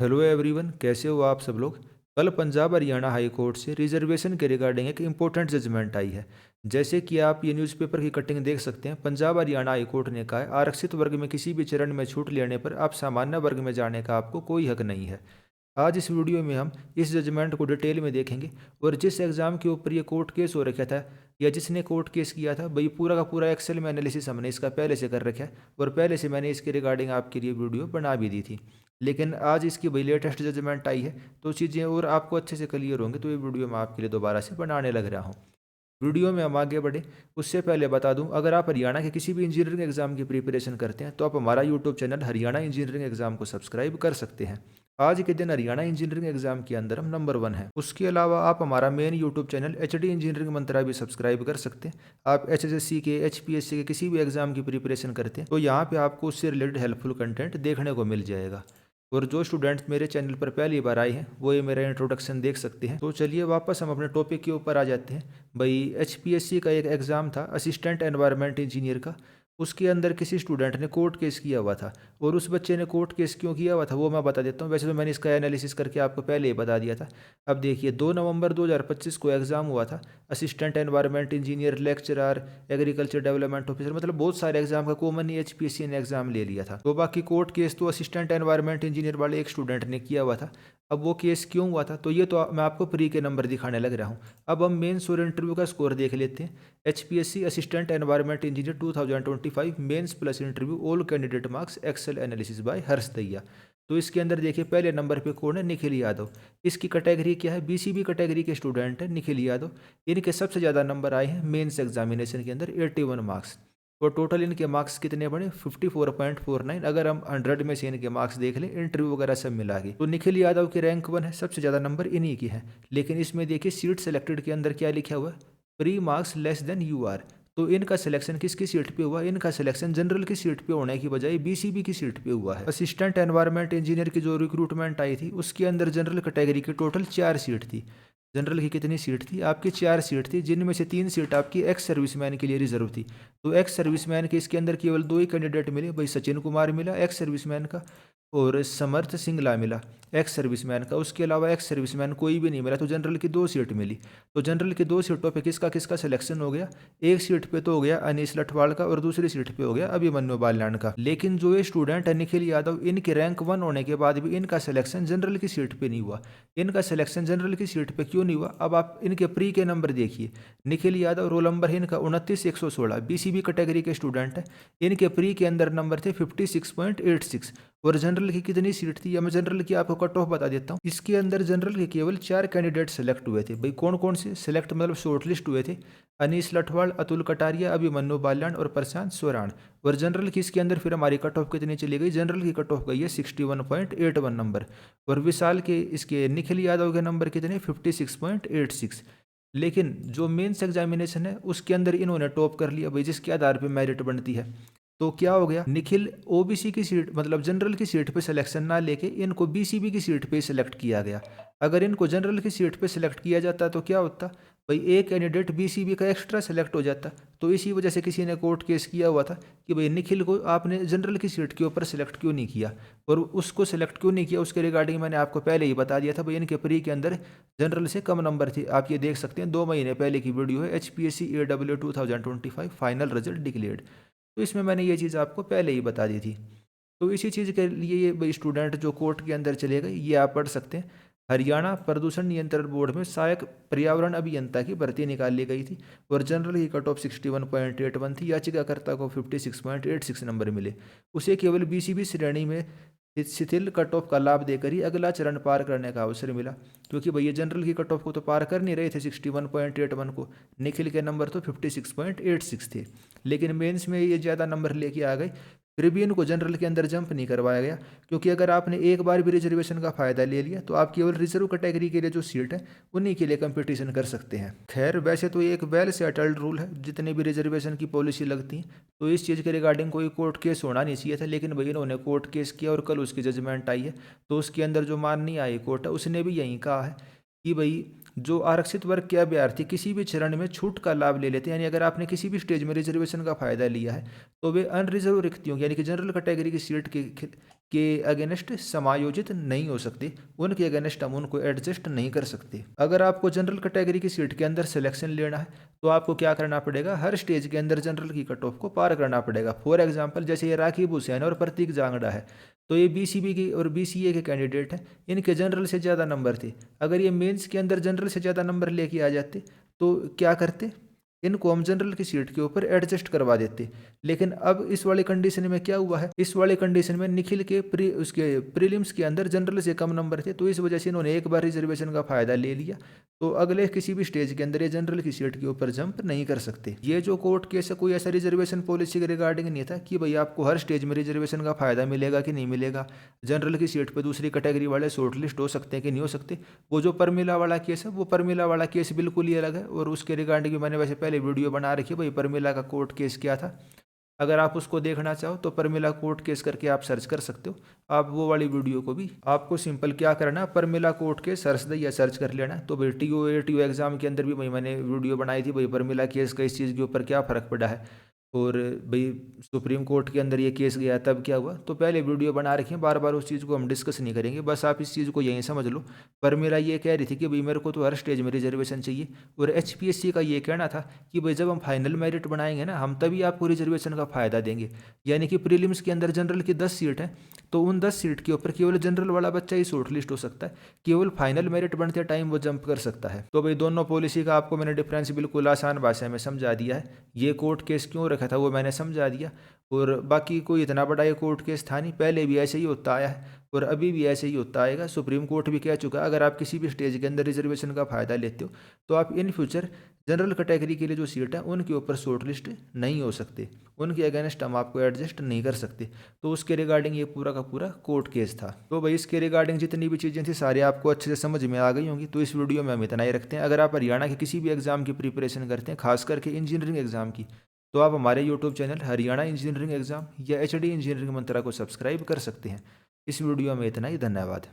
Hello everyone, कैसे हो आप सब लोग। कल पंजाब हरियाणा हाई कोर्ट से रिजर्वेशन के रिगार्डिंग एक इम्पोर्टेंट जजमेंट आई है। जैसे कि आप ये न्यूज़पेपर की कटिंग देख सकते हैं, पंजाब हरियाणा हाई कोर्ट ने कहा है आरक्षित वर्ग में किसी भी चरण में छूट लेने पर आप सामान्य वर्ग में जाने का आपको कोई हक नहीं है। आज इस वीडियो में हम इस जजमेंट को डिटेल में देखेंगे और जिस एग्ज़ाम के ऊपर ये कोर्ट केस हो रखा था या जिसने कोर्ट केस किया था भाई पूरा का पूरा एक्सेल में एनालिसिस हमने इसका पहले से कर रखा है और पहले से मैंने इसके रिगार्डिंग आपके लिए वीडियो बना भी दी थी। लेकिन आज इसकी भाई लेटेस्ट जजमेंट आई है तो चीज़ें और आपको अच्छे से क्लियर होंगे, तो ये वीडियो मैं आपके लिए दोबारा से बनाने लग रहा हूँ। वीडियो में हम आगे बढ़े उससे पहले बता दूं, अगर आप हरियाणा के किसी भी इंजीनियरिंग एग्जाम की प्रिपरेशन करते हैं तो आप हमारा YouTube channel Haryana engineering exam को सब्सक्राइब कर सकते हैं। आज के दिन हरियाणा इंजीनियरिंग एग्जाम के अंदर हम नंबर 1 है। उसके अलावा आप हमारा main YouTube channel HD engineering Mantra भी सब्सक्राइब कर सकते हैं। आप HSSC के HPSC के किसी भी एग्जाम की प्रिपरेशन करते हैं तो यहाँ पे आपको उससे रिलेटेड हेल्पफुल कंटेंट देखने को मिल जाएगा। और जो स्टूडेंट्स मेरे चैनल पर पहली बार आए हैं वो ये मेरा इंट्रोडक्शन देख सकते हैं। तो चलिए वापस हम अपने टॉपिक के ऊपर आ जाते हैं। भाई HPSC का एक एग्ज़ाम था असिस्टेंट एनवायरनमेंट इंजीनियर का। उसके अंदर किसी स्टूडेंट ने कोर्ट केस किया हुआ था और उस बच्चे ने कोर्ट केस क्यों किया हुआ था वो मैं बता देता हूँ। वैसे तो मैंने इसका एनालिसिस करके आपको पहले ही बता दिया था। अब देखिए 2 नवंबर 2025 को एग्ज़ाम हुआ था। Assistant environment engineer, lecturer, agriculture development officer, मतलब बहुत सारे एग्जाम का कॉमन ही HPSC ने एग्जाम ले लिया था। तो बाकी कोर्ट केस तो असिस्टेंट एनवायरनमेंट इंजीनियर वाले एक स्टूडेंट ने किया हुआ था। अब वो केस क्यों हुआ था तो ये तो मैं आपको प्री के नंबर दिखाने लग रहा हूँ। अब हम मेंस और इंटरव्यू का स्कोर देख लेते हैं। HPSC assistant environment engineer 2025 mains plus interview all candidate marks Excel analysis by Harsh Daiya. तो इसके अंदर देखिए पहले नंबर पे कौन है, निखिल यादव। इसकी कैटेगरी क्या है, BCB कैटेगरी के स्टूडेंट है निखिल यादव। इनके सबसे ज़्यादा नंबर आए हैं मेंस एग्जामिनेशन के अंदर 81 मार्क्स। और टोटल इनके मार्क्स कितने बने 54.49। अगर हम 100 में से इनके मार्क्स देख लें इंटरव्यू वगैरह सब मिला के तो निखिल यादव की रैंक 1 है, सबसे ज़्यादा नंबर इन्हीं की है। लेकिन इसमें देखिए सीट सेलेक्टेड के अंदर क्या लिखा हुआ है, pre marks less than UR। तो इनका सिलेक्शन किसकी सीट पे हुआ, इनका सिलेक्शन जनरल की सीट पे होने की बजाय BCB की सीट पे हुआ है। असिस्टेंट एनवायरनमेंट इंजीनियर की जो रिक्रूटमेंट आई थी उसके अंदर जनरल कैटेगरी की टोटल 4 सीट थी। जनरल की कितनी सीट थी आपकी, 4 सीट थी, जिनमें से 3 सीट आपकी एक्स सर्विसमैन के लिए रिजर्व थी। तो एक्स सर्विसमैन के इसके अंदर केवल 2 ही कैंडिडेट मिले भाई, सचिन कुमार मिला एक्स सर्विसमैन का और समर्थ सिंगला मिला एक्स सर्विसमैन का। उसके अलावा एक्स सर्विसमैन कोई भी नहीं मिला, तो जनरल की 2 सीट मिली। तो जनरल की 2 सीटों पे किसका किसका सिलेक्शन हो गया, एक सीट पे तो हो गया अनीस लठवाल का और दूसरी सीट पे हो गया अभिमन्यु बाल्याण का। लेकिन जो ये स्टूडेंट है निखिल यादव, इनके रैंक 1 होने के बाद भी इनका सिलेक्शन जनरल की सीट पे नहीं हुआ। इनका सिलेक्शन जनरल की सीट पे क्यों नहीं हुआ, अब आप इनके प्री के नंबर देखिए। निखिल यादव रोल नंबर है इनका 29,116, BCB कैटेगरी के स्टूडेंट है। इनके प्री के अंदर नंबर थे 56.86। और जनरल की कितनी सीट थी, या मैं जनरल की आपको कट ऑफ बता देता हूँ। इसके अंदर जनरल के केवल 4 कैंडिडेट सेलेक्ट हुए थे भाई। कौन कौन से सेलेक्ट मतलब शॉर्टलिस्ट हुए थे, अनीस लठवाल, अतुल कटारिया, अभिमन्यु बाल्याण और प्रशांत स्वराण। और जनरल की इसके अंदर फिर हमारी कट ऑफ कितनी चली गई, जनरल की कट ऑफ गई है 61.81 नंबर। और विशाल के इसके निखिल यादव के नंबर कितने 56.86। लेकिन जो मेंस एग्जामिनेशन है उसके अंदर इन्होंने टॉप कर लिया भाई, जिसके आधार पर मेरिट बनती है। तो क्या हो गया, निखिल OBC की सीट मतलब जनरल की सीट पे सिलेक्शन ना लेके इनको BCB की सीट पे सिलेक्ट किया गया। अगर इनको जनरल की सीट पे सिलेक्ट किया जाता तो क्या होता भाई, एक कैंडिडेट BCB का एक्स्ट्रा सेलेक्ट हो जाता। तो इसी वजह से किसी ने कोर्ट केस किया हुआ था कि भाई निखिल को आपने जनरल की सीट के ऊपर सेलेक्ट क्यों नहीं किया, और उसको सेलेक्ट क्यों नहीं किया उसके रिगार्डिंग मैंने आपको पहले ही बता दिया था भाई। इनके प्री के अंदर जनरल से कम नंबर थे, आप ये देख सकते हैं 2 महीने पहले की वीडियो है, HPSC AW 2025 final result declared. तो इसमें मैंने ये चीज़ आपको पहले ही बता दी थी। तो इसी चीज़ के लिए ये भाई स्टूडेंट जो कोर्ट के अंदर चले गए ये आप पढ़ सकते हैं। हरियाणा प्रदूषण नियंत्रण बोर्ड में सहायक पर्यावरण अभियंता की भर्ती निकाली गई थी और जनरल की कट ऑफ 61.81 थी। याचिकाकर्ता को 56.86 नंबर मिले। उसे केवल BCB श्रेणी में शिथिल कट ऑफ का लाभ देकर ही अगला चरण पार करने का अवसर मिला, क्योंकि भैया जनरल की कट ऑफ को तो पार कर नहीं रहे थे 61.81 को। निखिल के नंबर तो 56.86 थे, लेकिन मेंस में ये ज़्यादा नंबर लेके आ गए। फिर भी इनको जनरल के अंदर जंप नहीं करवाया गया, क्योंकि अगर आपने एक बार भी रिजर्वेशन का फ़ायदा ले लिया तो आप केवल रिजर्व कैटेगरी के लिए जो सीट है उन्हीं के लिए कंपटीशन कर सकते हैं। खैर वैसे तो ये एक वेल सेटल्ड रूल है, जितनी भी रिजर्वेशन की पॉलिसी लगती है तो इस चीज़ के रिगार्डिंग कोई कोर्ट केस होना नहीं चाहिए था। लेकिन भाई इन्होंने कोर्ट केस किया और कल उसकी जजमेंट आई है। तो उसके अंदर जो माननीय हाई कोर्ट है उसने भी यही कहा है कि भाई जो आरक्षित वर्ग के अभ्यर्थी किसी भी चरण में छूट का लाभ ले लेते हैं, यानी अगर आपने किसी भी स्टेज में रिजर्वेशन का फायदा लिया है तो वे अनरिजर्व रिक्तियों यानी कि जनरल कैटेगरी की सीट के के अगेंस्ट समायोजित नहीं हो सकते, उनके अगेंस्ट हम उनको एडजस्ट नहीं कर सकते। अगर आपको जनरल कैटेगरी की सीट के अंदर सिलेक्शन लेना है तो आपको क्या करना पड़ेगा, हर स्टेज के अंदर जनरल की कट ऑफ को पार करना पड़ेगा। फॉर एग्जांपल जैसे ये राकीब हुसैन और प्रतीक जांगड़ा है, तो ये बीसीबी की और बीसीए के कैंडिडेट हैं, इनके जनरल से ज़्यादा नंबर थे। अगर ये मेंस के अंदर जनरल से ज़्यादा नंबर लेके आ जाते तो क्या करते, इनको हम जनरल की सीट के ऊपर एडजस्ट करवा देते। लेकिन अब इस वाले कंडीशन में क्या हुआ है, इस वाले कंडीशन में निखिल के उसके प्रीलिम्स के अंदर जनरल से कम नंबर थे, तो इस वजह से इन्होंने एक बार रिजर्वेशन का फायदा ले लिया, तो अगले किसी भी स्टेज के अंदर ये जनरल की सीट के ऊपर जंप नहीं कर सकते। ये जो कोर्ट केस है कोई ऐसा रिजर्वेशन पॉलिसी के रिगार्डिंग नहीं था कि भाई आपको हर स्टेज में रिजर्वेशन का फायदा मिलेगा कि नहीं मिलेगा, जनरल की सीट पर दूसरी कैटेगरी वाले शॉर्ट लिस्ट हो सकते हैं कि नहीं हो सकते। वो जो परमिला वाला केस है, वो परमिला वाला केस बिल्कुल ही अलग है, और उसके रिगार्डिंग भी मैंने वैसे पहले वीडियो बना रखी है, भाई परमिला का कोर्ट केस क्या था। अगर आप उसको देखना चाहो तो परमिला कोर्ट केस करके आप सर्च कर सकते हो। आप वो वाली वीडियो को भी, आपको सिंपल क्या करना है, परमिला कोर्ट केस सर्च दे या सर्च कर लेना। तो भाई टीओ एग्जाम के अंदर भी भाई मैंने वीडियो बनाई थी, भाई परमिला केस का इस चीज़ के ऊपर क्या फ़र्क पड़ा है, और भाई सुप्रीम कोर्ट के अंदर ये केस गया तब क्या हुआ। तो पहले वीडियो बना रखी है, बार बार उस चीज़ को हम डिस्कस नहीं करेंगे, बस आप इस चीज़ को यहीं समझ लो। पर मेरा ये कह रही थी कि भाई मेरे को तो हर स्टेज में रिजर्वेशन चाहिए, और एचपीएससी का ये कहना था कि भाई जब हम फाइनल मेरिट बनाएंगे ना, हम तभी आपको रिजर्वेशन का फ़ायदा देंगे। यानी कि प्रीलिम्स के अंदर जनरल की 10 सीट है, तो उन 10 सीट के ऊपर केवल जनरल वाला बच्चा ही शॉर्ट लिस्ट हो सकता है, केवल फाइनल मेरिट बनते टाइम वो जंप कर सकता है। तो भाई दोनों पॉलिसी का आपको मैंने डिफरेंस बिल्कुल आसान भाषा में समझा दिया है। ये कोर्ट केस क्यों रखा था वो मैंने समझा दिया, और बाकी कोई इतना बड़ा ये कोर्ट केस था नहीं, पहले भी ऐसे ही होता आया है और अभी भी ऐसे ही होता आएगा। सुप्रीम कोर्ट भी कह चुका है अगर आप किसी भी स्टेज के अंदर रिजर्वेशन का फ़ायदा लेते हो तो आप इन फ्यूचर जनरल कैटेगरी के लिए जो सीट है उनके ऊपर शॉर्ट लिस्ट नहीं हो सकते, उनके अगेंस्ट हम आपको एडजस्ट नहीं कर सकते। तो उसके रिगार्डिंग ये पूरा का पूरा कोर्ट केस था। तो भाई इसके रिगार्डिंग जितनी भी चीज़ें थी सारी आपको अच्छे से समझ में आ गई होंगी। तो इस वीडियो में हम इतना ही रखते हैं। अगर आप हरियाणा के किसी भी एग्जाम की प्रिपरेशन करते हैं, खास करके इंजीनियरिंग एग्जाम की, तो आप हमारे YouTube channel Haryana engineering exam या एचडी इंजीनियरिंग मंत्रा को सब्सक्राइब कर सकते हैं। इस वीडियो में इतना ही, धन्यवाद।